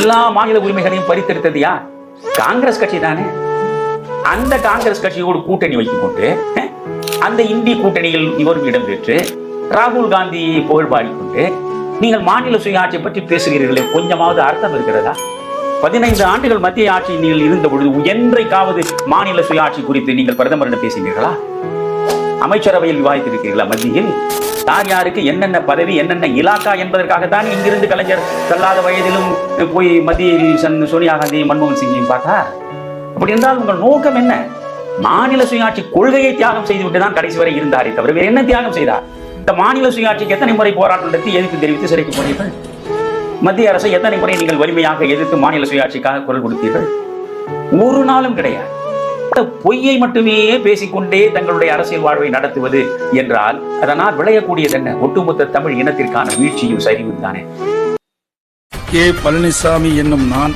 எல்லா மாநில உரிமைகளையும் பறித்தெடுத்தது யார்? காங்கிரஸ் கட்சி தானே. அந்த காங்கிரஸ் கட்சியோடு கூட்டணி வைத்துக் கொண்டு அந்த இந்திய கூட்டணியில் இவரும் இடம்பெற்று ராகுல் காந்தி புகழ் பாடிக்கொண்டு நீங்கள் மாநில சுயாட்சியை பற்றி பேசுகிறீர்களே, கொஞ்சமாவது அர்த்தம் இருக்கிறதா? 15 ஆண்டுகள் மத்திய ஆட்சியில் இருந்த பொழுது என்றைக்காவது மாநில சுயாட்சி குறித்து நீங்கள் பிரதமரிடம் பேசினீர்களா? அமைச்சரவையில் விவாதித்திருக்கிறீர்களா? மத்தியில் யார் யாருக்கு என்னென்ன பதவி, என்னென்ன இலாக்கா என்பதற்காகத்தான் இங்கிருந்து கலைஞர் செல்லாத வயதிலும் போய் மத்தியில் சோனியா காந்தி, மன்மோகன் சிங்கையும் பார்த்தா. அப்படி என்றால் உங்கள் நோக்கம் என்ன? மாநில சுயாட்சி கொள்கையை தியாகம் செய்துவிட்டு தான் கடைசி வரை இருந்தாரே தவிர வேறு என்ன தியாகம் செய்தார்? இந்த மாநில சுயாட்சிக்கு எத்தனை முறை போராட்டம் நடத்தி எதிர்ப்பு தெரிவித்து சிறைக்கு போனீர்கள்? மத்திய அரசை எத்தனை முறை நீங்கள் வலிமையாக எதிர்த்து மாநில சுயாட்சிக்காக குரல் கொடுத்தீர்கள்? ஒரு நாளும் கிடையாது. பொய்யை மட்டுமே பேசிக்கொண்டே தங்களுடைய அரசியல் வாழ்வை நடத்துவது என்றால் அதனால் விளையக்கூடியது என்ன? ஒட்டுமொத்த தமிழ் இனத்திற்கான வீழ்ச்சியும் சரிவும் தானே. கே. பழனிசாமி என்னும் நான்